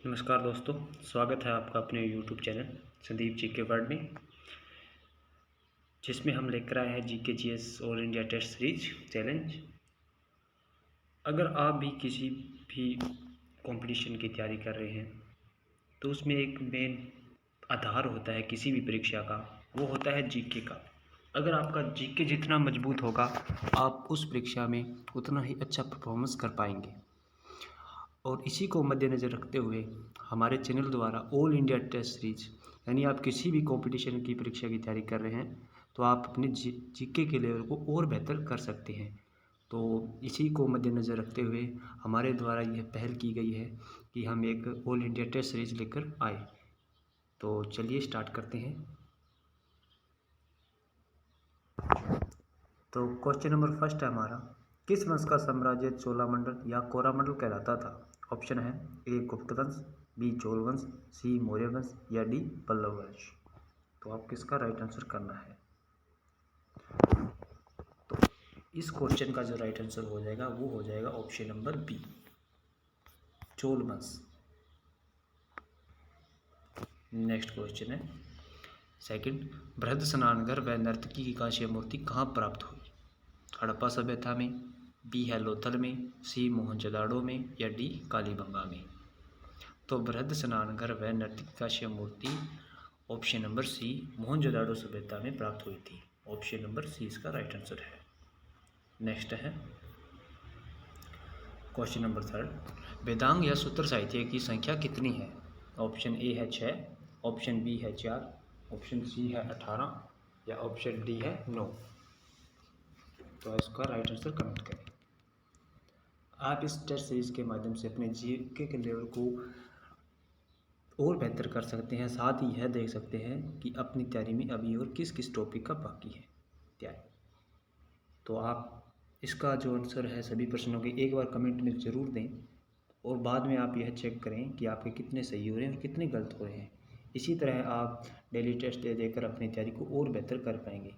नमस्कार दोस्तों, स्वागत है आपका अपने YouTube चैनल संदीप जी के वर्ल्ड में, जिसमें हम लेकर आए हैं GK GS all India test series challenge. अगर आप भी किसी भी कंपटीशन की तैयारी कर रहे हैं तो उसमें एक मेन आधार होता है किसी भी परीक्षा का, वो होता है जीके का। अगर आपका जीके जितना मजबूत होगा आप उस परीक्षा में उतना ही अच्छा परफॉर्मेंस कर पाएंगे। और इसी को मद्देनज़र रखते हुए हमारे चैनल द्वारा ऑल इंडिया टेस्ट सीरीज, यानी आप किसी भी कंपटीशन की परीक्षा की तैयारी कर रहे हैं तो आप अपने जीके के लेवल को और बेहतर कर सकते हैं। तो इसी को मद्देनज़र रखते हुए हमारे द्वारा यह पहल की गई है कि हम एक ऑल इंडिया टेस्ट सीरीज लेकर आए। तो चलिए स्टार्ट करते हैं। तो क्वेश्चन नंबर फर्स्ट है हमारा, किस वंश का साम्राज्य चोलामंडल या कोरामंडल कहलाता था? ऑप्शन है ए गुप्त वंश, बी चोल वंश, सी मौर्य वंश या डी पल्लव वंश। तो आपको इसका राइट आंसर करना है। तो इस क्वेश्चन का जो राइट आंसर हो जाएगा वो हो जाएगा ऑप्शन नंबर बी, चोल वंश। नेक्स्ट क्वेश्चन है सेकंड, बृहद स्नानघर व नर्तकी की कांस्य मूर्ति कहाँ प्राप्त हुई? हड़प्पा सभ्यता में, बी है लोथल में, सी मोहनजोदाड़ो में या डी कालीबंगा में। तो बृहद स्नानघर व नर्तकी कांस्य मूर्ति ऑप्शन नंबर सी मोहनजोदाड़ो सभ्यता में प्राप्त हुई थी। ऑप्शन नंबर सी इसका राइट आंसर है। नेक्स्ट है क्वेश्चन नंबर थर्ड, वेदांग या सूत्र साहित्य की संख्या कितनी है? ऑप्शन ए है 6, ऑप्शन बी है 4, ऑप्शन सी है 18 या ऑप्शन डी है 9। तो इसका राइट आंसर कमेंट करें। आप इस टेस्ट सीरीज के माध्यम से अपने जीके के लेवल को और बेहतर कर सकते हैं। साथ ही यह देख सकते हैं कि अपनी तैयारी में अभी और किस किस टॉपिक का बाकी है तैयारी। तो आप इसका जो आंसर है सभी प्रश्नों के एक बार कमेंट में ज़रूर दें और बाद में आप यह चेक करें कि आपके कितने सही हो रहे हैं और कितने गलत हो रहे हैं। इसी तरह आप डेली टेस्ट दे देकर अपनी तैयारी को और बेहतर कर पाएंगे।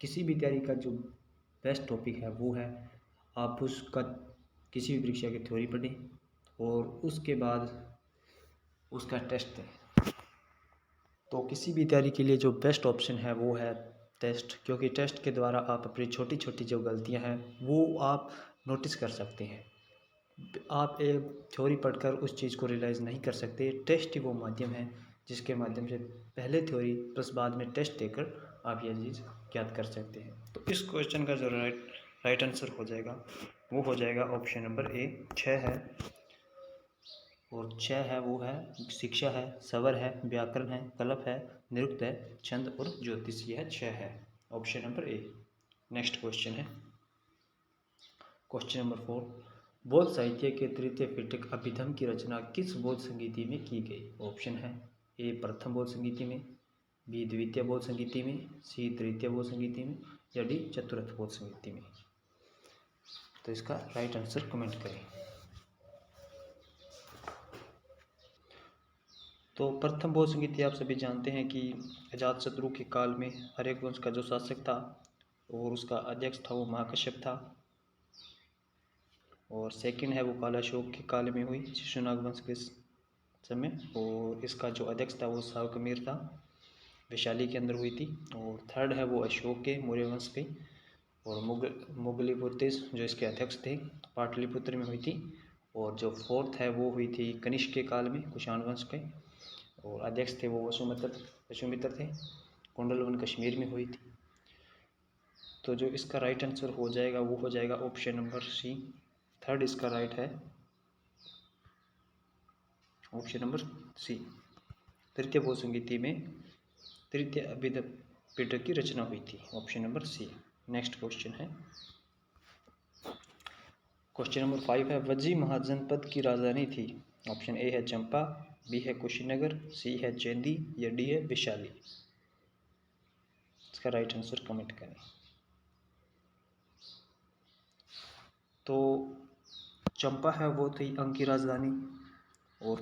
किसी भी तैयारी का जो बेस्ट टॉपिक है वो है आप उसका किसी भी परीक्षा की थ्योरी पढ़ें और उसके बाद उसका टेस्ट दें। तो किसी भी तैयारी के लिए जो बेस्ट ऑप्शन है वो है टेस्ट, क्योंकि टेस्ट के द्वारा आप अपनी छोटी छोटी जो गलतियां हैं वो आप नोटिस कर सकते हैं। आप एक थ्योरी पढ़कर उस चीज़ को रियलाइज़ नहीं कर सकते। टेस्ट ही वो माध्यम है जिसके माध्यम से पहले थ्योरी प्लस बाद में टेस्ट देकर आप यह चीज़ याद कर सकते हैं। तो इस क्वेश्चन का जो राइट आंसर हो जाएगा वो हो जाएगा ऑप्शन नंबर ए, 6 है। और 6 है वो है शिक्षा है, सवर है, व्याकरण है, कलप है, निरुक्त है, छंद और ज्योतिष। यह 6 है, option number A. Next question है क्वेश्चन नंबर 4, बौद्ध साहित्य के तृतीय पिटक अभिधम की रचना किस बौद्ध संगीति में की गई? ऑप्शन है ए प्रथम बौद्ध संगीति में, बी द्वितीय बौद्ध संगीति में, सी तृतीय बौद्ध संगीति में या डी चतुर्थ बौद्ध संगीति में। तो इसका राइट आंसर कमेंट करें। तो प्रथम बौद्ध संगीति आप सभी जानते हैं कि अजातशत्रु के काल में हर्यक वंश का जो शासक था और उसका अध्यक्ष था वो महाकश्यप था। और सेकंड है वो कालाशोक के काल में हुई शिशुनाग वंश के समय, और इसका जो अध्यक्ष था वो शाकम्भीर था, वैशाली के अंदर हुई थी। और थर्ड है वो अशोक के मौर्य वंश के, और मुगलिपुत्र जो इसके अध्यक्ष थे पाटलिपुत्र में हुई थी। और जो फोर्थ है वो हुई थी कनिष्क के काल में कुषाण वंश के, और अध्यक्ष थे वो वसुमित्र थे, कुंडलवन कश्मीर में हुई थी। तो जो इसका राइट आंसर हो जाएगा वो हो जाएगा ऑप्शन नंबर सी, थर्ड इसका राइट है, ऑप्शन नंबर सी। तृतीय बौद्ध संगीति में तृतीय अभिधम पिटक की रचना हुई थी, option number C. Next question है क्वेश्चन नंबर 5 है, वज्जी महाजनपद की राजधानी थी? ऑप्शन ए है चंपा, बी है कुशीनगर, सी है चेंदी या डी है वैशाली। इसका राइट आंसर कमेंट करें। तो चंपा है वो थी अंग की राजधानी, और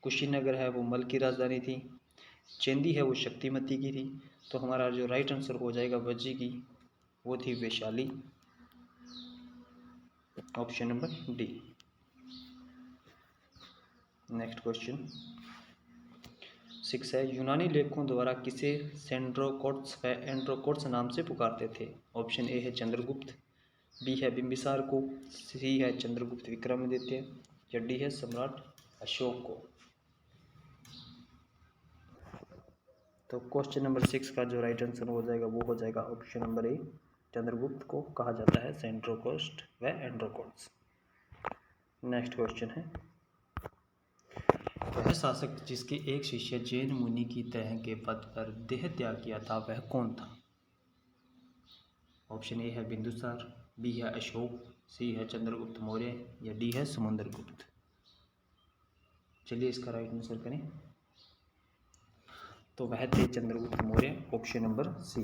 कुशीनगर है वो मल की राजधानी थी, चेंदी है वो शक्तिमती की थी। तो हमारा जो राइट आंसर हो जाएगा वज्जी की वो थी Vaishali, option number D. Next question 6 है, यूनानी लेखकों द्वारा किसे सेंड्रोकोट्स व एंड्रोकोट्स नाम से पुकारते थे? ऑप्शन ए है चंद्रगुप्त, बी है बिंबिसार को, सी है चंद्रगुप्त विक्रमादित्य या डी है सम्राट अशोक को। तो क्वेश्चन नंबर 6 का जो राइट आंसर हो जाएगा वो हो जाएगा ऑप्शन नंबर ए, चंद्रगुप्त को कहा जाता है सेंड्रोकोट्स व एंड्रोकोट्स। नेक्स्ट क्वेश्चन है, वह शासक जिसके एक शिष्य जैन मुनि की तरह के पद पर देह त्याग किया था वह कौन था? ऑप्शन ए है बिंदुसार, बी है अशोक, सी है चंद्रगुप्त मौर्य या डी है समुद्रगुप्त। चलिए इसका राइट आंसर करें। तो वह थे Chandragupta Maurya, option number C.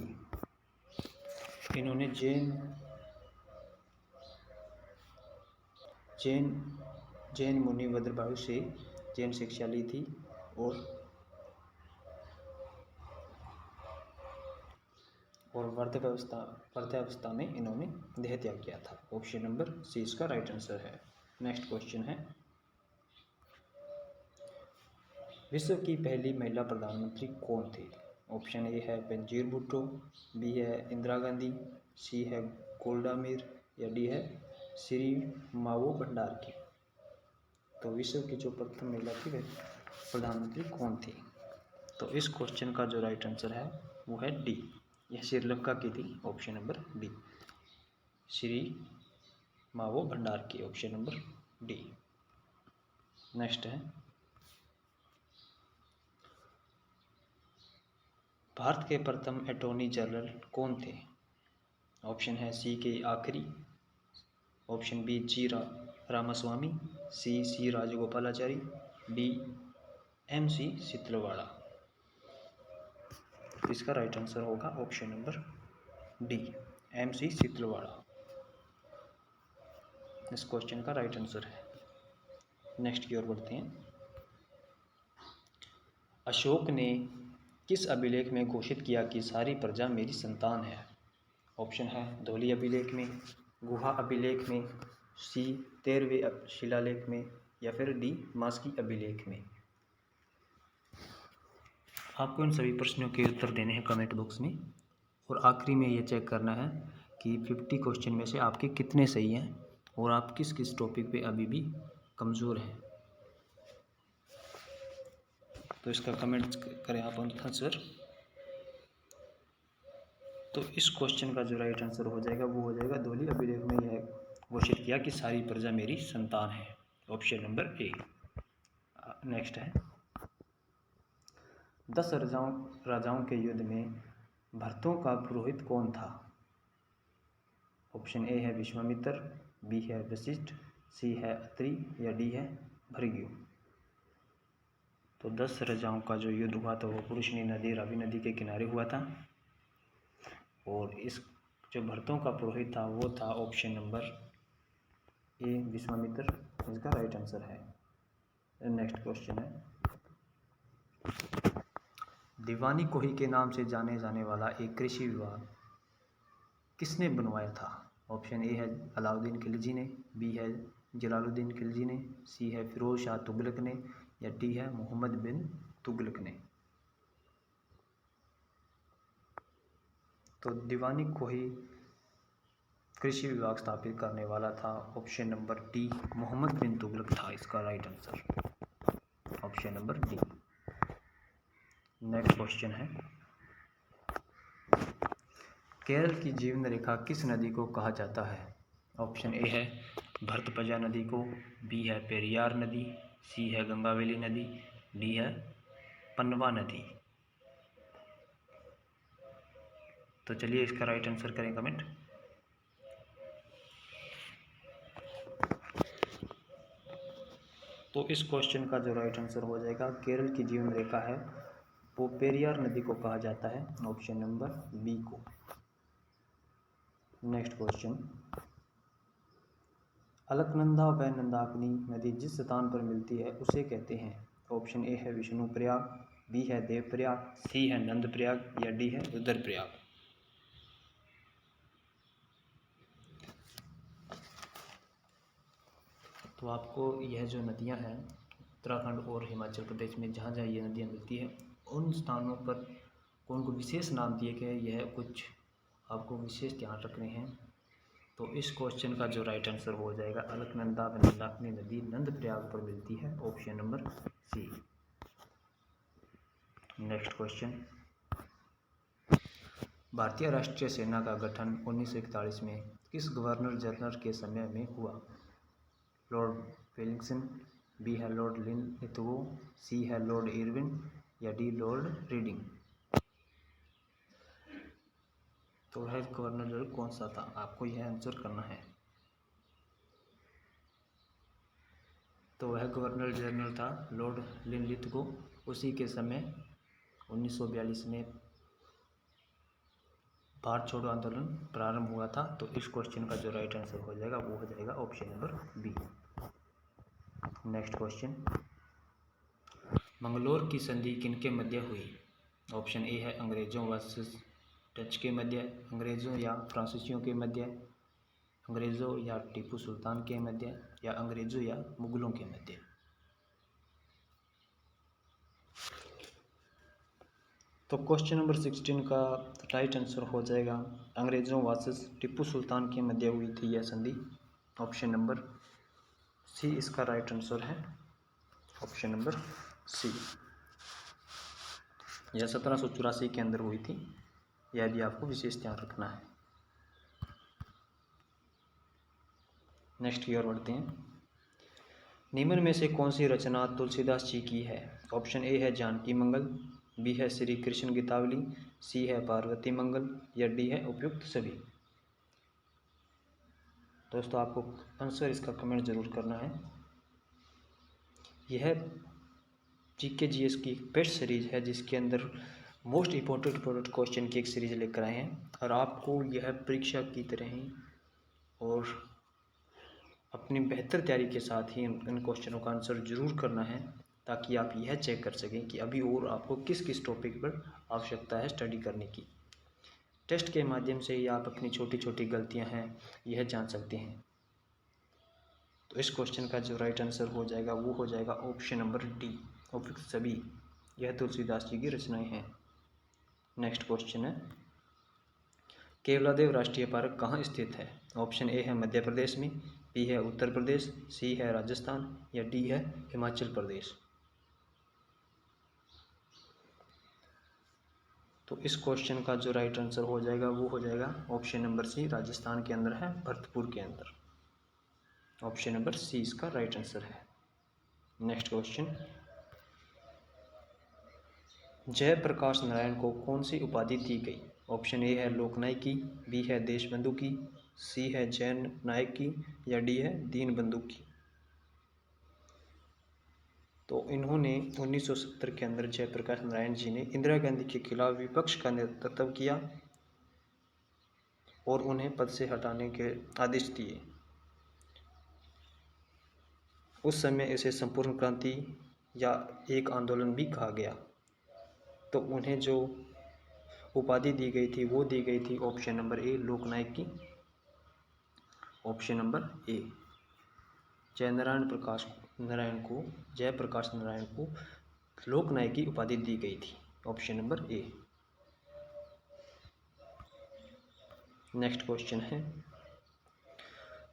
इन्होंने जैन मुनि भद्रबाहु से जैन शिक्षा ली थी और वृद्धावस्था में इन्होंने देह त्याग किया था। ऑप्शन नंबर सी इसका राइट आंसर है। नेक्स्ट क्वेश्चन है, विश्व की पहली महिला प्रधानमंत्री कौन थी? ऑप्शन ए है बेनजीर भुट्टो, बी है इंदिरा गांधी, सी है गोल्डा मीर या डी है श्री मावो भंडारकर। तो विश्व की जो प्रथम महिला थी वह प्रधानमंत्री कौन थी? तो इस क्वेश्चन का जो राइट आंसर है वो है डी, यह श्रीलंका की थी। ऑप्शन नंबर डी, श्री मावो Bhandarkar, option number D. Next है, भारत के प्रथम अटॉर्नी जनरल कौन थे? ऑप्शन है सी के आखिरी, ऑप्शन बी जी रामास्वामी, सी राजगोपालाचारी, डी MC सितलवाड़ा। इसका राइट आंसर होगा ऑप्शन नंबर डी, MC सितलवाड़ा। इस क्वेश्चन का राइट आंसर है। नेक्स्ट की ओर बढ़ते हैं, अशोक ने किस अभिलेख में घोषित किया कि सारी प्रजा मेरी संतान है? ऑप्शन है धौली अभिलेख में, गुहा अभिलेख में, सी 13वें शिलालेख में या फिर डी मास्की अभिलेख में। आपको इन सभी प्रश्नों के उत्तर देने हैं कमेंट बॉक्स में, और आखिरी में ये चेक करना है कि 50 क्वेश्चन में से आपके कितने सही हैं और आप किस किस टॉपिक पे अभी भी कमज़ोर हैं। तो इसका कमेंट करें आप आंसर। तो इस क्वेश्चन का जो राइट आंसर हो जाएगा वो हो जाएगा धौली अभिलेख में यह घोषित किया कि सारी प्रजा मेरी संतान है, ऑप्शन नंबर ए। नेक्स्ट है, 10 राजाओं के युद्ध में भरतों का पुरोहित कौन था? ऑप्शन ए है विश्वामित्र, बी है वशिष्ठ, सी है अत्रि या डी है भृगु। तो 10 राजाओं का जो युद्ध हुआ था वो पुरुषनी नदी रावी नदी के किनारे हुआ था, और इस जो भरतों का पुरोहित था वो था ऑप्शन नंबर ए विश्वामित्र, इसका राइट आंसर है। नेक्स्ट क्वेश्चन है, दीवानी कोही के नाम से जाने जाने वाला एक कृषि विभाग किसने बनवाया था? ऑप्शन ए है अलाउद्दीन खिलजी ने, बी है जलालुद्दीन खिलजी ने, सी है फिरोज शाह तुगलक ने या डी है मोहम्मद बिन तुगलक ने। तो दीवानी कोही कृषि विभाग स्थापित करने वाला था ऑप्शन नंबर डी मोहम्मद बिन तुगलक था, इसका right answer option number D. Next question है, केरल की जीवन रेखा किस नदी को कहा जाता है? ऑप्शन ए है भरतपुजा नदी को, बी है पेरियार नदी, सी है गंगावेली नदी, डी है पन्नवा नदी। तो चलिए इसका राइट आंसर करें कमेंट। तो इस क्वेश्चन का जो राइट आंसर हो जाएगा केरल की जीवन रेखा है वो पेरियार नदी को कहा जाता है, ऑप्शन नंबर बी को। नेक्स्ट क्वेश्चन, अलकनंदा व नंदाकिनी नदी जिस स्थान पर मिलती है उसे कहते हैं? ऑप्शन ए है विष्णु प्रयाग, बी है देव प्रयाग, सी है नंद प्रयाग या डी है रुद्रप्रयाग। तो आपको यह जो नदियां हैं उत्तराखंड और हिमाचल प्रदेश में जहाँ जहाँ ये नदियाँ मिलती है उन स्थानों पर कौन को विशेष नाम दिए गए, यह कुछ आपको विशेष ध्यान रखने हैं। तो इस क्वेश्चन का जो राइट आंसर हो जाएगा, अलकनंदा व मंदाकिनी नदी नंदप्रयाग पर मिलती है, option number C. Next question, भारतीय राष्ट्रीय सेना का गठन 1941 में किस गवर्नर जनरल के समय में हुआ? लॉर्ड वेलिंगटन, बी है लॉर्ड लिनलिथगो, सी है लॉर्ड इरविन या डी लॉर्ड रीडिंग। तो वह गवर्नर जनरल कौन सा था, आपको यह आंसर करना है। तो वह गवर्नर जनरल था लॉर्ड लिनलिथगो। उसी के समय 1942 में भारत छोड़ो आंदोलन प्रारंभ हुआ था। तो इस क्वेश्चन का जो राइट आंसर हो जाएगा वो हो जाएगा option number B. Next question, Mangalore की संधि किनके मध्य हुई? ऑप्शन ए है अंग्रेजों वर्सेस डच के मध्य, अंग्रेजों या फ्रांसीसियों के मध्य, अंग्रेजों या टीपू सुल्तान के मध्य, या अंग्रेजों या मुगलों के मध्य। तो क्वेश्चन नंबर 16 का राइट आंसर हो जाएगा अंग्रेजों वर्सेस टीपू सुल्तान के मध्य हुई थी यह संधि, ऑप्शन नंबर सी इसका राइट आंसर है, ऑप्शन नंबर सी। यह 1784 के अंदर हुई थी, यह भी आपको विशेष ध्यान रखना है। नेक्स्ट की ओर बढ़ते हैं, निम्न में से कौन सी रचना तुलसीदास जी की है? ऑप्शन ए है जानकी मंगल, बी है श्री कृष्ण गीतावली, सी है पार्वती मंगल या डी है उपयुक्त सभी। दोस्तों आपको आंसर इसका कमेंट जरूर करना है। यह जीके जीएस की बेस्ट सीरीज है जिसके अंदर मोस्ट इम्पोर्टेंट क्वेश्चन की एक सीरीज लेकर आए हैं, और आपको यह परीक्षा की तरह ही और अपनी बेहतर तैयारी के साथ ही इन क्वेश्चनों का आंसर जरूर करना है, ताकि आप यह चेक कर सकें कि अभी और आपको किस किस टॉपिक पर आवश्यकता है स्टडी करने की। टेस्ट के माध्यम से ही आप अपनी छोटी छोटी गलतियां हैं यह जान सकते हैं। तो इस क्वेश्चन का जो राइट आंसर हो जाएगा वो हो जाएगा ऑप्शन नंबर डी, उपयुक्त सभी। यह तुलसीदास जी की रचनाएं हैं। नेक्स्ट क्वेश्चन है, केवलादेव राष्ट्रीय पार्क कहाँ स्थित है? ऑप्शन ए है मध्य प्रदेश में, बी है उत्तर प्रदेश, सी है राजस्थान या डी है हिमाचल प्रदेश। तो इस क्वेश्चन का जो राइट आंसर हो जाएगा वो हो जाएगा ऑप्शन नंबर सी, राजस्थान के अंदर है, भरतपुर के अंदर। ऑप्शन नंबर सी इसका राइट आंसर है। नेक्स्ट क्वेश्चन, जयप्रकाश नारायण को कौन सी उपाधि दी गई? ऑप्शन ए है लोकनायक की, बी है देशबंधु की, सी है जैन नायक की या डी है दीनबंधु की। तो इन्होंने 1970 के अंदर जयप्रकाश नारायण जी ने इंदिरा गांधी के खिलाफ विपक्ष का नेतृत्व किया और उन्हें पद से हटाने के आदेश दिए। उस समय इसे संपूर्ण क्रांति या एक आंदोलन भी कहा गया। तो उन्हें जो उपाधि दी गई थी वो दी गई थी ऑप्शन नंबर ए, लोकनायक की। Option number A, Jayaprakash Narayan को लोकनायक की उपाधि दी गई थी, option number A. Next question है,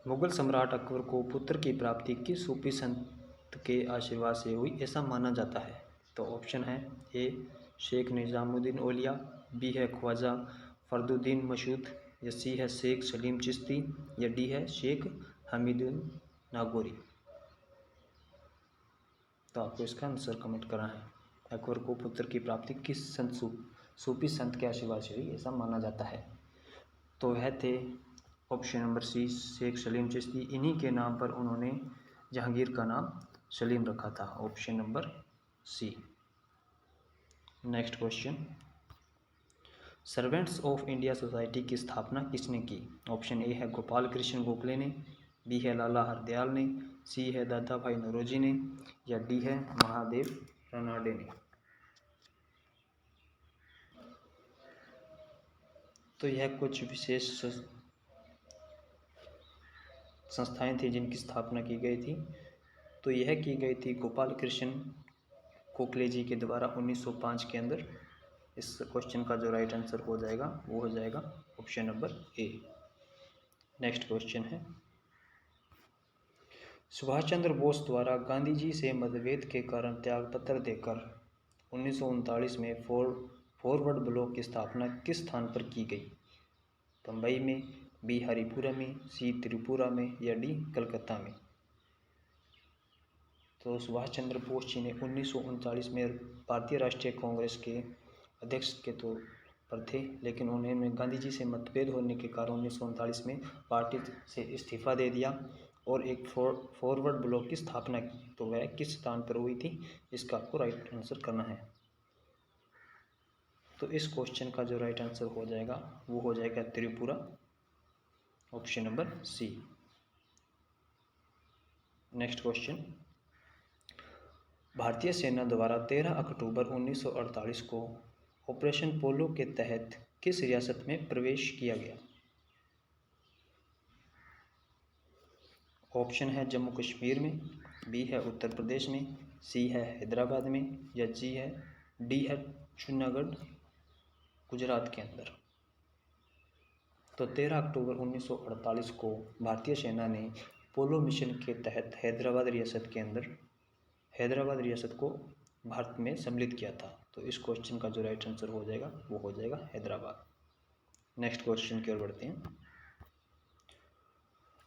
मुगल सम्राट अकबर को पुत्र की प्राप्ति किस सूफी संत के आशीर्वाद से हुई ऐसा माना जाता है? तो ऑप्शन है ए शेख निजामुद्दीन औलिया, बी है ख्वाजा फरदुद्दीन मशहूद या सी है शेख सलीम चिश्ती या डी है शेख हमीदुन नागौरी। तो आपको इसका आंसर कमेंट करना है। अकबर को पुत्र की प्राप्ति किस सूफी संत के आशीर्वाद से हुई ऐसा माना जाता है? तो वह थे option number C, Sheikh Salim Chishti. इन्हीं के नाम पर उन्होंने जहांगीर का नाम सलीम रखा था, option number C. Next question, servants of India society की स्थापना किसने की? ऑप्शन ए है गोपाल कृष्ण गोखले ने, बी है लाला हरदयाल ने, सी है दादा भाई नौरोजी ने या डी है महादेव रानडे ने। तो यह कुछ विशेष संस्थाएं थी जिनकी स्थापना की गई थी। तो यह की गई थी गोपाल कृष्ण गोखले जी के द्वारा 1905 के अंदर। इस क्वेश्चन का जो राइट आंसर हो जाएगा वो हो जाएगा option number A. Next question है, सुभाष चंद्र बोस द्वारा गांधी जी से मतभेद के कारण त्यागपत्र देकर 1939 में फॉरवर्ड ब्लॉक की स्थापना किस स्थान पर की गई? बम्बई में, बी हरिपुरा में, सी त्रिपुरा में या डी कलकत्ता में? तो सुभाष चंद्र बोस जी ने 1939 में भारतीय राष्ट्रीय कांग्रेस के अध्यक्ष के तौर पर थे, लेकिन उन्होंने गांधी जी से मतभेद होने के कारण 1939 में पार्टी से इस्तीफा दे दिया और एक फॉरवर्ड ब्लॉक की स्थापना की। तो वह किस स्थान पर हुई थी, इसका आपको राइट आंसर करना है। तो इस क्वेश्चन का जो राइट आंसर हो जाएगा वो हो जाएगा Tripura, option number C. Next question, भारतीय सेना द्वारा 13 अक्टूबर 1948 को ऑपरेशन पोलो के तहत किस रियासत में प्रवेश किया गया? ऑप्शन है जम्मू कश्मीर में, बी है उत्तर प्रदेश में, सी है हैदराबाद में या डी है जूनागढ़ गुजरात के अंदर। तो 13 अक्टूबर 1948 को भारतीय सेना ने पोलो मिशन के तहत हैदराबाद रियासत को भारत में सम्मिलित किया था। तो इस क्वेश्चन का जो राइट आंसर हो जाएगा वो हो जाएगा हैदराबाद। नेक्स्ट क्वेश्चन की ओर बढ़ते हैं,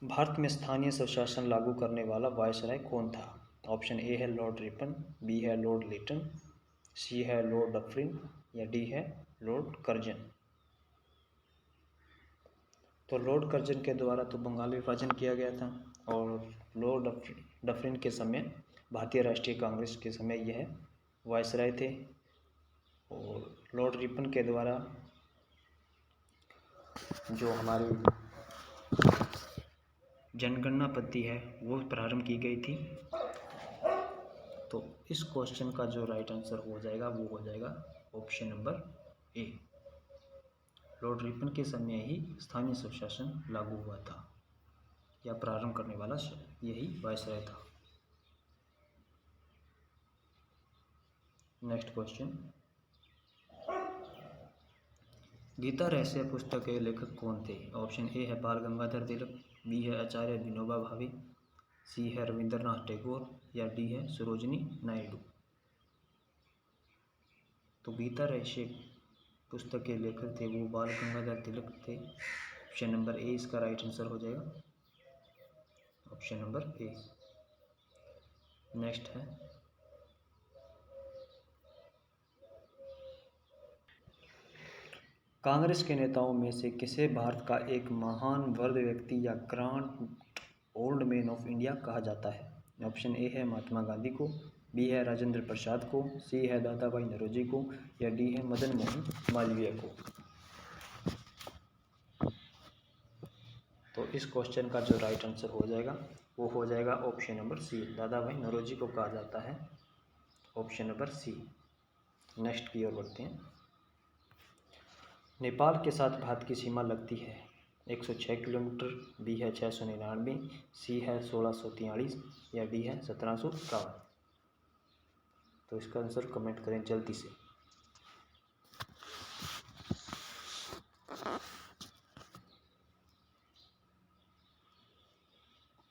भारत में स्थानीय स्वशासन लागू करने वाला वायसराय कौन था? ऑप्शन ए है लॉर्ड रिपन, बी है लॉर्ड लिटन, सी है लॉर्ड डफरिन या डी है लॉर्ड कर्जन। तो लॉर्ड कर्जन के द्वारा तो बंगाल विभाजन किया गया था और लॉर्ड डफरिन के समय भारतीय राष्ट्रीय कांग्रेस के समय यह वायसराय थे और लॉर्ड रिपन के द्वारा जो हमारी जनगणना पद्धति है वो प्रारंभ की गई थी। तो इस क्वेश्चन का जो राइट आंसर हो जाएगा वो हो जाएगा ऑप्शन नंबर ए। लॉर्ड रिपन के समय ही स्थानीय स्वशासन लागू हुआ था या प्रारंभ करने वाला यही वायसराय था। नेक्स्ट क्वेश्चन, गीता रहस्य पुस्तक के लेखक कौन थे? ऑप्शन ए है बाल गंगाधर तिलक, बी है आचार्य विनोबा भावे, सी है रविंद्रनाथ टैगोर या डी है सरोजिनी नायडू। तो गीता रहस्य पुस्तक के लेखक थे वो बाल गंगाधर तिलक थे। ऑप्शन नंबर ए इसका राइट आंसर हो जाएगा, ऑप्शन नंबर ए। नेक्स्ट है, कांग्रेस के नेताओं में से किसे भारत का एक महान वर्ग व्यक्ति या grand old man of India कहा जाता है? ऑप्शन ए है महात्मा गांधी को, बी है राजेंद्र प्रसाद को, सी है दादा भाई नौरोजी को या डी है मदन मोहन मालवीय को। तो इस क्वेश्चन का जो राइट आंसर हो जाएगा वो हो जाएगा ऑप्शन नंबर सी, दादा भाई नौरोजी को कहा जाता है, ऑप्शन नंबर सी। नेक्स्ट की ओर बढ़ते हैं, नेपाल के साथ भारत की सीमा लगती है 106 किलोमीटर, बी है 699, सी है 1643 या डी है 1751। तो इसका आंसर कमेंट करें जल्दी से।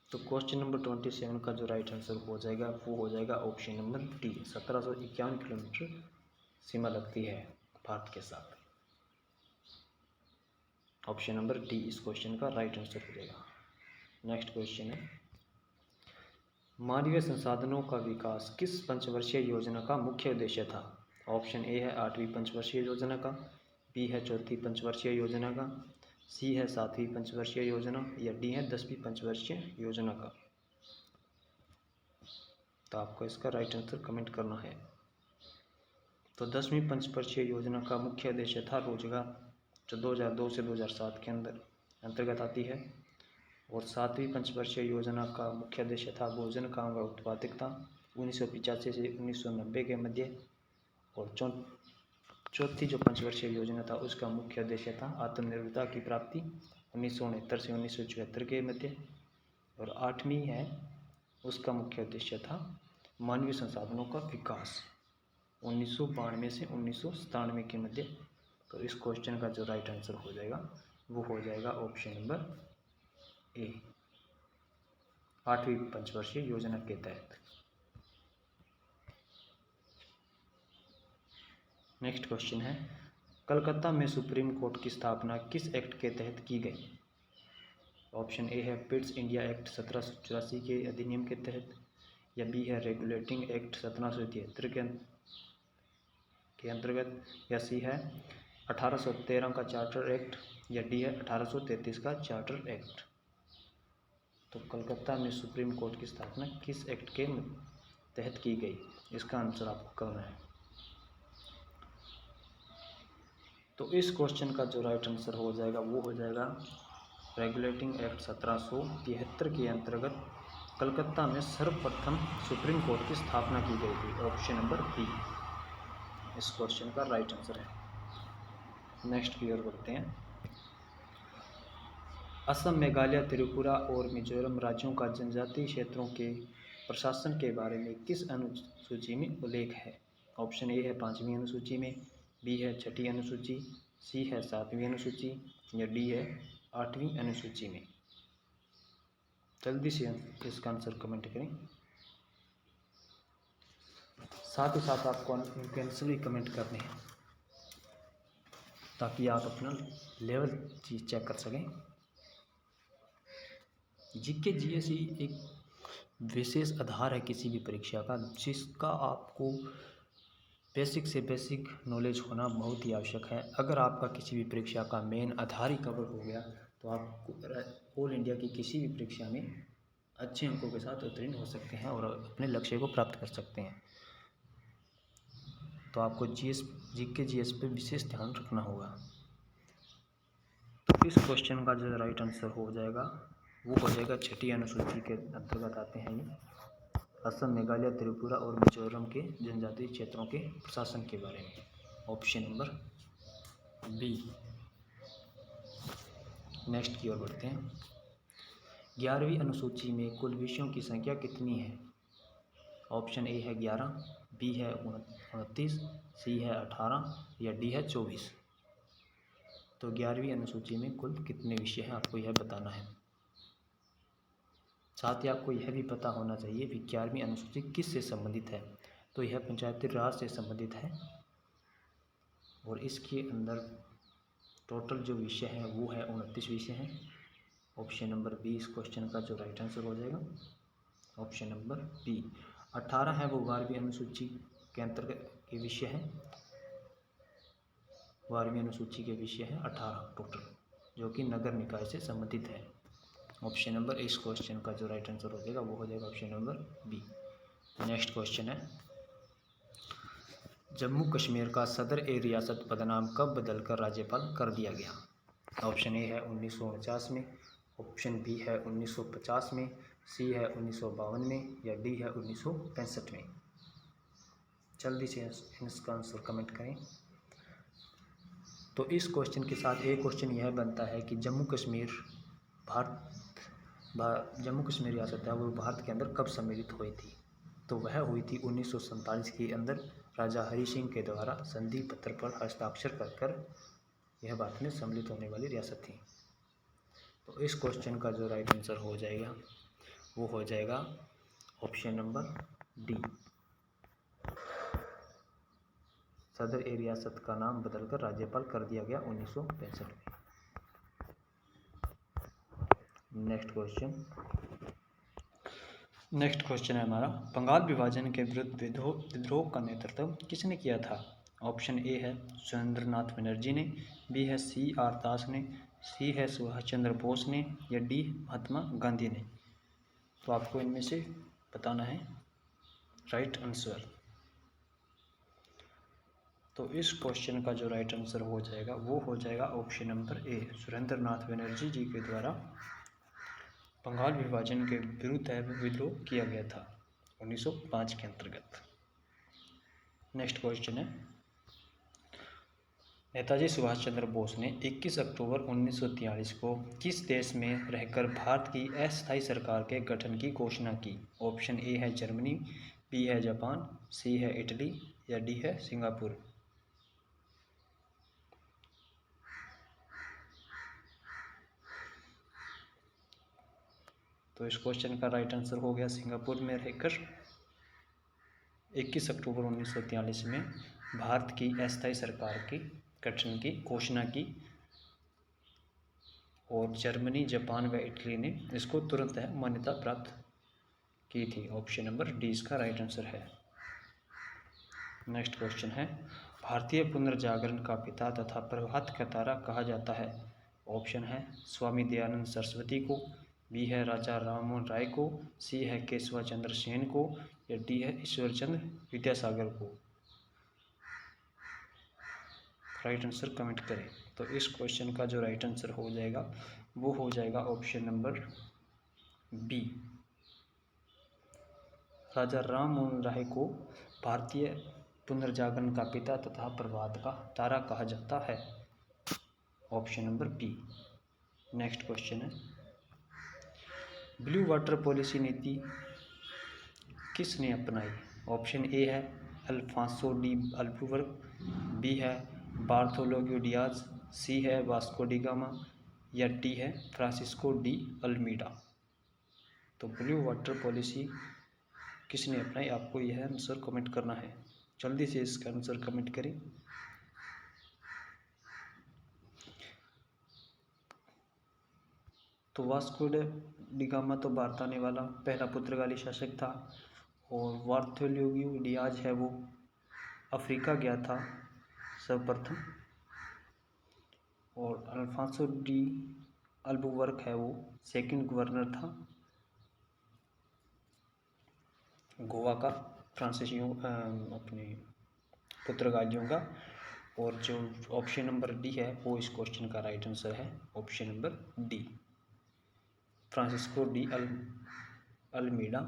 तो क्वेश्चन नंबर 27 का जो राइट आंसर हो जाएगा वो हो जाएगा ऑप्शन नंबर डी, 1751 किलोमीटर सीमा लगती है भारत के साथ। ऑप्शन नंबर डी इस क्वेश्चन का राइट आंसर हो जाएगा। नेक्स्ट क्वेश्चन है, मानवीय संसाधनों का विकास किस पंचवर्षीय योजना का मुख्य उद्देश्य था? ऑप्शन ए है 8वीं पंचवर्षीय योजना का, बी है 4थी पंचवर्षीय योजना का, सी है 7वीं पंचवर्षीय योजना या डी है 10वीं पंचवर्षीय योजना का। तो आपको इसका राइट आंसर कमेंट करना है। तो 10वीं पंचवर्षीय योजना का मुख्य उद्देश्य था रोजगार, जो 2002 से 2007 के अंतर्गत आती है, और 7वीं पंचवर्षीय योजना का मुख्य उद्देश्य था भोजन, काम व उत्पादकता 1985 से 1990 के मध्य, और चौथी जो पंचवर्षीय योजना था उसका मुख्य उद्देश्य था आत्मनिर्भरता की प्राप्ति 1969 से 1974 के मध्य, और 8वीं है उसका मुख्य उद्देश्य था मानवीय संसाधनों का विकास 1992 से 1997 के मध्य। तो इस क्वेश्चन का जो राइट आंसर हो जाएगा वो हो जाएगा ऑप्शन नंबर ए, 8वीं पंचवर्षीय योजना के तहत। नेक्स्ट क्वेश्चन है, कलकत्ता में सुप्रीम कोर्ट की स्थापना किस एक्ट के तहत की गई? ऑप्शन ए है पिट्स इंडिया एक्ट 1784 के अधिनियम के तहत, या बी है रेगुलेटिंग एक्ट 1773 के अंतर्गत, या सी है 1813 का चार्टर एक्ट, या डी है 1833 का चार्टर एक्ट। तो कलकत्ता में सुप्रीम कोर्ट की स्थापना किस एक्ट के तहत की गई, इसका आंसर आपको करना है। तो इस क्वेश्चन का जो राइट आंसर हो जाएगा वो हो जाएगा रेगुलेटिंग एक्ट 1773 के अंतर्गत कलकत्ता में सर्वप्रथम सुप्रीम कोर्ट की स्थापना की गई थी। ऑप्शन नंबर बी इस क्वेश्चन का राइट आंसर है। नेक्स्ट की ओर बढ़ते हैं। असम, मेघालय, त्रिपुरा और मिजोरम राज्यों का जनजातीय क्षेत्रों के प्रशासन के बारे में किस अनुसूची में उल्लेख है? ऑप्शन ए है 5वीं अनुसूची में, बी है 6ठी अनुसूची, सी है 7वीं अनुसूची, या डी है 8वीं अनुसूची में। जल्दी से इसका आंसर कमेंट करें। साथ ही साथ आपको इनके आंसर भी कमेंट करने हैं ताकि आप अपना लेवल चीज चेक कर सकें। जीके जीएसई एक विशेष आधार है किसी भी परीक्षा का, जिसका आपको बेसिक से बेसिक नॉलेज होना बहुत ही आवश्यक है। अगर आपका किसी भी परीक्षा का मेन आधार ही कवर हो गया तो आप ऑल इंडिया की किसी भी परीक्षा में अच्छे अंकों के साथ उत्तीर्ण हो सकते हैं और अपने लक्ष्य को प्राप्त कर सकते हैं। तो आपको जीके जीएस पे विशेष ध्यान रखना होगा। तो इस क्वेश्चन का जो राइट आंसर हो जाएगा वो हो जाएगा 6ठी अनुसूची के अंतर्गत आते हैं ये असम, मेघालय, त्रिपुरा और मिजोरम के जनजातीय क्षेत्रों के प्रशासन के बारे में। Option number B. नेक्स्ट की ओर बढ़ते हैं। 11वीं अनुसूची में कुल विषयों की संख्या कितनी है? ऑप्शन ए है 11, बी है 29, सी है 18, या डी है 24। तो 11वीं अनुसूची में कुल कितने विषय हैं आपको यह बताना है। साथ ही आपको यह भी पता होना चाहिए कि 11वीं अनुसूची किस से संबंधित है। तो यह पंचायती राज से संबंधित है और इसके अंदर टोटल जो विषय हैं वो है 29 विषय हैं। ऑप्शन नंबर बी इस क्वेश्चन का जो राइट आंसर हो जाएगा। Option number B. 18 है वो 12वीं अनुसूची के अंतर्गत के विषय हैं। 12वीं अनुसूची के विषय हैं 18 टोटल, जो कि नगर निकाय से संबंधित है। ऑप्शन नंबर इस क्वेश्चन का जो राइट आंसर हो जाएगा वो हो जाएगा option number B. Next question है, जम्मू कश्मीर का सदर ए रियासत पदनाम कब बदलकर राज्यपाल कर दिया गया? ऑप्शन ए है 1949 में, ऑप्शन बी है 1950 में, सी है 1952 में, या डी है 1965 में। जल्दी से इसका आंसर कमेंट करें। तो इस क्वेश्चन के साथ एक क्वेश्चन यह बनता है कि जम्मू कश्मीर रियासत है वो भारत के अंदर कब सम्मिलित हुई थी? तो वह हुई थी 1947 के अंदर राजा हरि सिंह के द्वारा संधि पत्र पर हस्ताक्षर कर यह भारत में सम्मिलित होने वाली रियासत थी। तो इस क्वेश्चन का जो राइट आंसर हो जाएगा वो हो जाएगा ऑप्शन नंबर डी। सदर ए रियासत का नाम बदलकर राज्यपाल कर दिया गया 1965 में। नेक्स्ट क्वेश्चन है हमारा, बंगाल विभाजन के विरुद्ध विद्रोह का नेतृत्व किसने किया था? ऑप्शन ए है सुरेंद्रनाथ बनर्जी ने, बी है CR दास ने, सी है सुभाष चंद्र बोस ने, या डी महात्मा गांधी ने। तो आपको इनमें से बताना है राइट आंसर। तो इस क्वेश्चन का जो राइट आंसर हो जाएगा वो हो जाएगा option number A, Surendranath Banerjee ji के द्वारा बंगाल विभाजन के विरुद्ध विद्रोह किया गया था 1905 के अंतर्गत। नेक्स्ट क्वेश्चन है, नेताजी सुभाष चंद्र बोस ने 21 अक्टूबर 1943 को किस देश में रहकर भारत की अस्थायी सरकार के गठन की घोषणा की? ऑप्शन ए है जर्मनी, बी है जापान, सी है इटली या डी है सिंगापुर। तो इस क्वेश्चन का राइट आंसर हो गया सिंगापुर में रहकर 21 अक्टूबर 1943 में भारत की अस्थायी सरकार के गठन की घोषणा की और जर्मनी, जापान व इटली ने इसको तुरंत मान्यता प्राप्त की थी। ऑप्शन नंबर डी इसका राइट आंसर है। नेक्स्ट क्वेश्चन है, भारतीय पुनर्जागरण का पिता तथा प्रभात का तारा कहा जाता है? ऑप्शन है स्वामी दयानंद सरस्वती को, बी है राजा राममोहन राय को, सी है केशव चंद्र सेन को या डी है ईश्वरचंद्र विद्यासागर को। राइट आंसर कमेंट करें। तो इस क्वेश्चन का जो राइट आंसर हो जाएगा वो हो जाएगा option number B, Raja Rammohan Roy को भारतीय पुनर्जागरण का पिता तथा प्रभात का तारा कहा जाता है। Option number B. Next question है, ब्लू वाटर पॉलिसी नीति किसने अपनाई? ऑप्शन ए है अल्फांसो डी अल्बुकर्क, बी है बार्थोलोम्यू डियाज, सी है वास्को डी गामा या डी है फ्रांसिस्को डी अल्मीडा। तो ब्लू वाटर पॉलिसी किसने अपनाई, आपको यह आंसर कमेंट करना है। जल्दी से इसका आंसर कमेंट करें। तो वास्को डी गामा तो भारत आने वाला पहला पुर्तगाली शासक था और बार्थोलोम्यू डियाज है वो अफ्रीका गया था सर्वप्रथम, और अल्फांसो डी अल्बुकर्क है वो सेकंड गवर्नर था गोवा का फ्रांसीसियों अपने पुर्तगालियों का। और जो ऑप्शन नंबर डी है वो इस क्वेश्चन का राइट आंसर है। Option number D, Francisco de Almeida,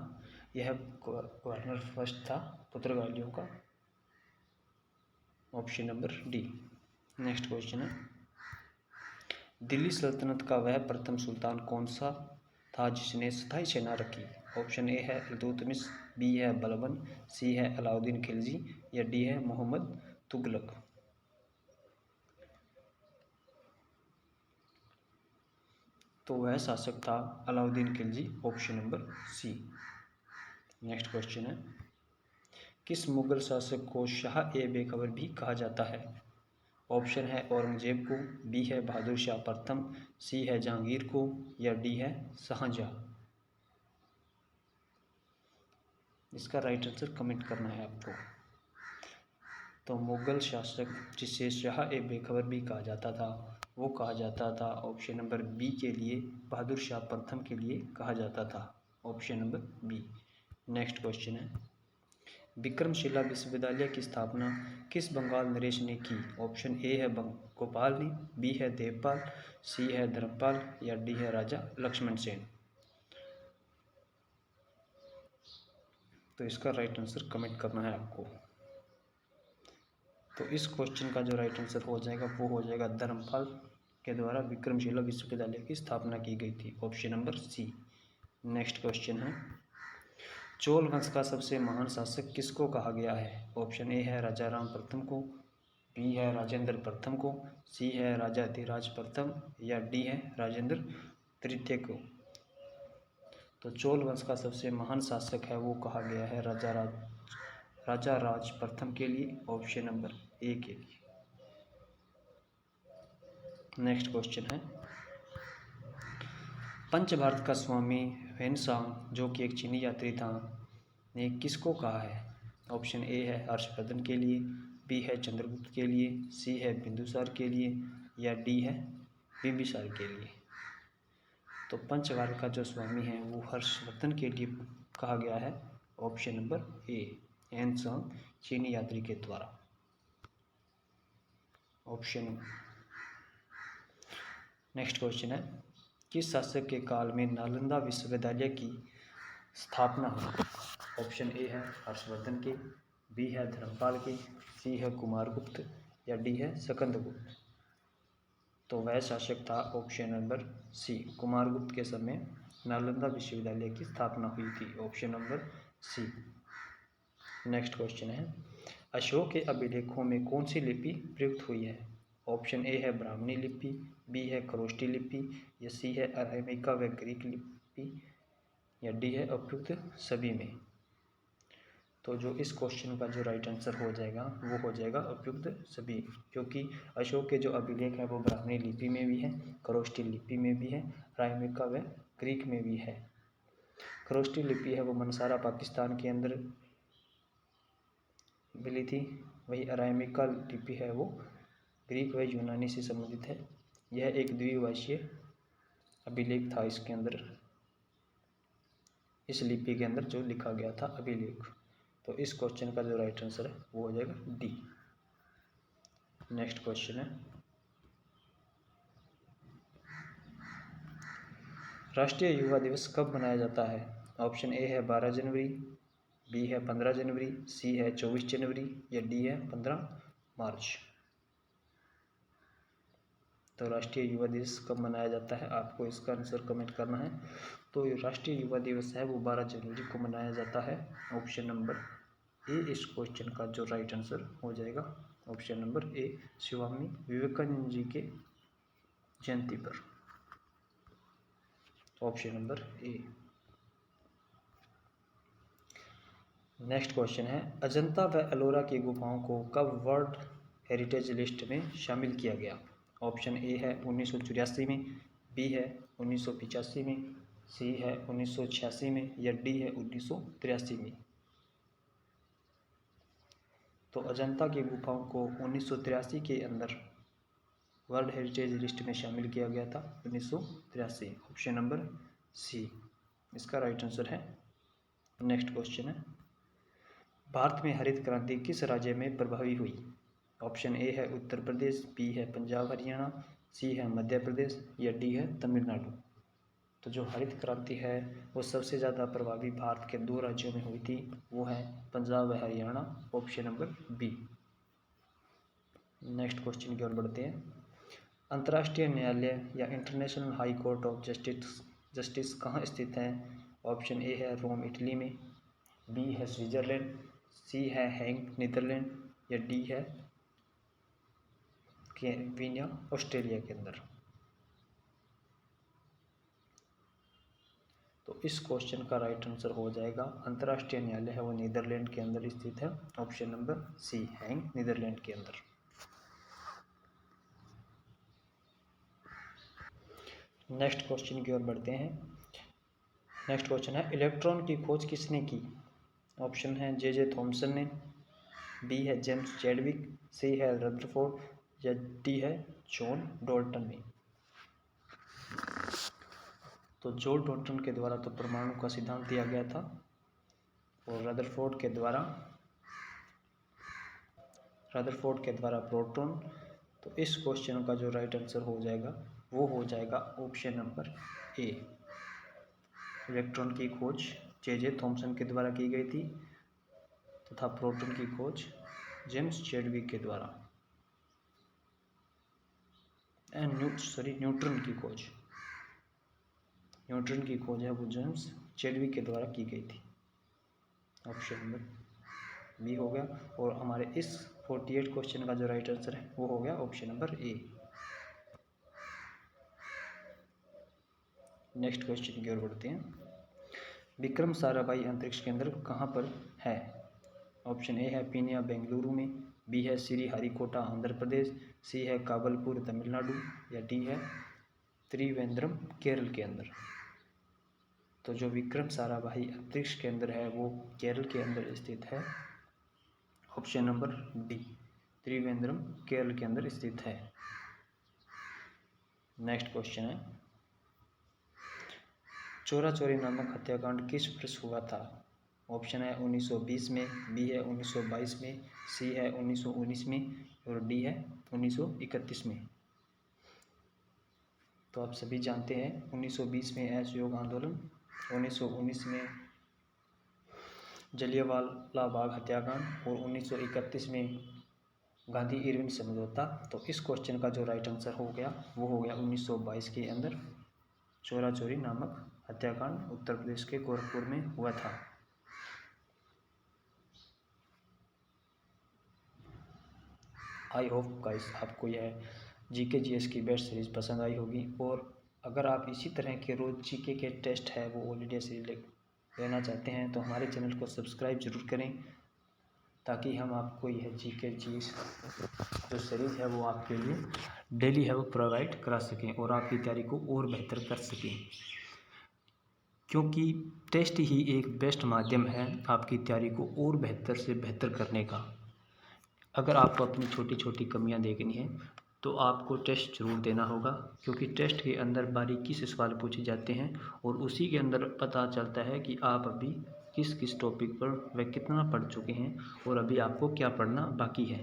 यह गवर्नर फर्स्ट था पुर्तगालियों का। Option number D. Next question है, दिल्ली सल्तनत का वह प्रथम सुल्तान कौन सा था जिसने स्थायी सेना रखी? ऑप्शन ए है इल्तुतमिश, बी है बलबन, सी है अलाउद्दीन खिलजी या डी है मोहम्मद तुगलक। तो वह शासक था Alauddin Khilji. Option number C. Next question है, किस मुगल शासक को शाह ए बेखबर भी कहा जाता है? ऑप्शन है औरंगजेब को, बी है बहादुर शाह प्रथम, सी है जहांगीर को या डी है शाहजहां। इसका राइट आंसर कमेंट करना है आपको। तो मुगल शासक जिसे शाह ए बेखबर भी कहा जाता था वो कहा जाता था ऑप्शन नंबर बी के लिए बहादुर शाह प्रथम के लिए कहा जाता था। Option number B. Next question है, विक्रमशिला विश्वविद्यालय की स्थापना किस बंगाल नरेश ने की? ऑप्शन ए है गोपाल ने, बी है देवपाल, सी है धर्मपाल या डी है राजा लक्ष्मण सेन। तो इसका राइट आंसर कमेंट करना है आपको। तो इस क्वेश्चन का जो राइट आंसर हो जाएगा वो हो जाएगा धर्मपाल के द्वारा विक्रमशिला विश्वविद्यालय की स्थापना की गई थी। Option number C. Next question है, चोल वंश का सबसे महान शासक किसको कहा गया है? ऑप्शन ए है राजा राम प्रथम को, बी है राजेंद्र प्रथम को, सी है राजा धीराज प्रथम या डी है राजेंद्र तृतीय को। तो चोल वंश का सबसे महान शासक है वो कहा गया है राजा राज प्रथम के लिए। ऑप्शन नंबर ए के लिए। नेक्स्ट क्वेश्चन है, पंच भारत का स्वामी ह्वेनसांग जो कि एक चीनी यात्री था ने किसको कहा है? ऑप्शन ए है हर्षवर्धन के लिए, बी है चंद्रगुप्त के लिए, सी है बिंदुसार के लिए या डी है बिंबिसार के लिए। तो पंच भारत का जो स्वामी है वो हर्षवर्धन के लिए कहा गया है। ऑप्शन नंबर ए, ह्वेनसांग चीनी यात्री के द्वारा। ऑप्शन। नेक्स्ट क्वेश्चन है, किस शासक के काल में नालंदा विश्वविद्यालय की स्थापना हुई? ऑप्शन ए है हर्षवर्धन के, बी है धर्मपाल के, सी है कुमारगुप्त या डी है स्कंदगुप्त। तो वह शासक था ऑप्शन नंबर सी, कुमारगुप्त के समय नालंदा विश्वविद्यालय की स्थापना हुई थी, option number C. Next question है, अशोक के अभिलेखों में कौन सी लिपि प्रयुक्त हुई है? ऑप्शन ए है ब्राह्मणी लिपि, बी है खरोष्टी लिपि, या सी है अरामिका व ग्रीक लिपि, या डी है उपयुक्त सभी में। तो जो इस क्वेश्चन का जो राइट आंसर हो जाएगा वो हो जाएगा उपयुक्त सभी, क्योंकि अशोक के जो अभिलेख है वो ब्राह्मणी लिपि में भी है, खरोष्टी लिपि में भी है, अरामिका व ग्रीक में भी है। खरोष्टी लिपि है वो मनसारा पाकिस्तान के अंदर मिली थी, वही अरामिका लिपि है वो ग्रीक व यूनानी से संबंधित है। यह एक द्विभाषीय अभिलेख था, इसके अंदर इस लिपि के अंदर जो लिखा गया था अभिलेख। तो इस क्वेश्चन का जो राइट आंसर है वो हो जाएगा डी। नेक्स्ट क्वेश्चन है, राष्ट्रीय युवा दिवस कब मनाया जाता है? ऑप्शन ए है 12 जनवरी, बी है 15 जनवरी, सी है 24 जनवरी, या डी है 15 मार्च। तो राष्ट्रीय युवा दिवस कब मनाया जाता है, आपको इसका आंसर कमेंट करना है। तो राष्ट्रीय युवा दिवस है वो 12 जनवरी को मनाया जाता है, ऑप्शन नंबर ए इस क्वेश्चन का जो राइट आंसर हो जाएगा, ऑप्शन नंबर ए, स्वामी विवेकानंद जी के जयंती पर, option number A. Next question है, अजंता व एलोरा की गुफाओं को कब वर्ल्ड हेरिटेज लिस्ट में शामिल किया गया? ऑप्शन ए है 1984 में, बी है 1985 में, सी है 1986 में, या डी है 1983 में। तो अजंता की गुफाओं को 1983 के अंदर वर्ल्ड हेरिटेज लिस्ट में शामिल किया गया था, 1983, ऑप्शन नंबर सी इसका राइट आंसर है। नेक्स्ट क्वेश्चन है, भारत में हरित क्रांति किस राज्य में प्रभावी हुई? ऑप्शन ए है उत्तर प्रदेश, बी है पंजाब हरियाणा, सी है मध्य प्रदेश, या डी है तमिलनाडु। तो जो हरित क्रांति है वो सबसे ज़्यादा प्रभावी भारत के 2 राज्यों में हुई थी, वो है पंजाब व Haryana, option number B. Next question की ओर बढ़ते हैं, अंतर्राष्ट्रीय न्यायालय या international high court of justice कहाँ स्थित है? ऑप्शन ए है रोम इटली में, बी है स्विट्जरलैंड, सी है हैग नीदरलैंड, या डी है वीना ऑस्ट्रेलिया के अंदर। तो इस क्वेश्चन का राइट आंसर हो जाएगा, अंतर्राष्ट्रीय न्यायालय है वो नीदरलैंड के अंदर स्थित है, ऑप्शन नंबर सी, हैग नीदरलैंड के अंदर। नेक्स्ट क्वेश्चन की ओर बढ़ते हैं। नेक्स्ट क्वेश्चन है, इलेक्ट्रॉन की खोज किसने की? ऑप्शन है जे थॉमसन ने, बी है जेम्स चैडविक, सी है रदरफोर्ड, या डी है जॉन डॉल्टन ने। तो जॉन डॉल्टन के द्वारा तो परमाणु का सिद्धांत दिया गया था, और रदरफोर्ड के द्वारा प्रोटॉन। तो इस क्वेश्चन का जो राइट आंसर हो जाएगा वो हो जाएगा ऑप्शन नंबर ए, इलेक्ट्रॉन की खोज जे थॉमसन के द्वारा की गई थी तथा प्रोटॉन की खोज जेम्स चैडविक के द्वारा, न्यूट्रॉन की खोज है वो जेम्स चैडविक के द्वारा की गई थी, ऑप्शन नंबर बी हो गया। और हमारे इस 48 क्वेश्चन का जो राइट आंसर है वो हो गया option number A. Next question की ओर बढ़ते हैं, विक्रम साराभाई अंतरिक्ष केंद्र कहाँ पर है? ऑप्शन ए है पीनिया बेंगलुरु में, बी है श्रीहरिकोटा आंध्र प्रदेश, सी है काबलपुर तमिलनाडु, या डी है त्रिवेंद्रम केरल के अंदर। तो जो विक्रम साराभाई अंतरिक्ष केंद्र है वो केरल के अंदर स्थित है, option number D, Trivandrum Kerala के अंदर स्थित है। नेक्स्ट क्वेश्चन है, चोरा चोरी नामक हत्याकांड किस वर्ष हुआ था? ऑप्शन है 1920 में, बी है 1922 में, सी है 1919 में, और डी है 1931 में। तो आप सभी जानते हैं 1920 में असहयोग आंदोलन, 1919 में जलियांवाला बाग हत्याकांड, और 1931 में गांधी इरविन समझौता। तो इस क्वेश्चन का जो राइट आंसर हो गया वो हो गया 1922 के अंदर चोरा चोरी नामक हत्याकांड उत्तर प्रदेश के गोरखपुर में हुआ था। आई होप गाइस आपको यह जीके जीएस की बेस्ट सीरीज़ पसंद आई होगी, और अगर आप इसी तरह के रोज़ जीके के टेस्ट है वो ऑल इंडिया सीरीज लेना चाहते हैं तो हमारे चैनल को सब्सक्राइब जरूर करें, ताकि हम आपको यह जीके जीएस जो सीरीज़ है वो आपके लिए डेली है वो प्रोवाइड करा सकें और आपकी तैयारी को और बेहतर कर सकें, क्योंकि टेस्ट ही एक बेस्ट माध्यम है आपकी तैयारी को और बेहतर से बेहतर करने का। अगर आपको अपनी छोटी छोटी कमियां देखनी है तो आपको टेस्ट ज़रूर देना होगा, क्योंकि टेस्ट के अंदर बारीकी से सवाल पूछे जाते हैं और उसी के अंदर पता चलता है कि आप अभी किस किस टॉपिक पर व कितना पढ़ चुके हैं और अभी आपको क्या पढ़ना बाकी है।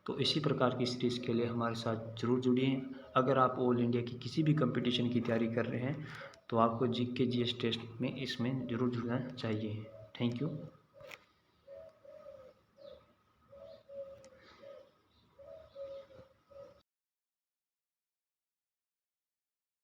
तो इसी प्रकार की सीरीज़ के लिए हमारे साथ ज़रूर जुड़िए। अगर आप ऑल इंडिया की किसी भी कंपटीशन की तैयारी कर रहे हैं तो आपको जीके जीएस टेस्ट में इसमें ज़रूर जुड़ना चाहिए। Thank you.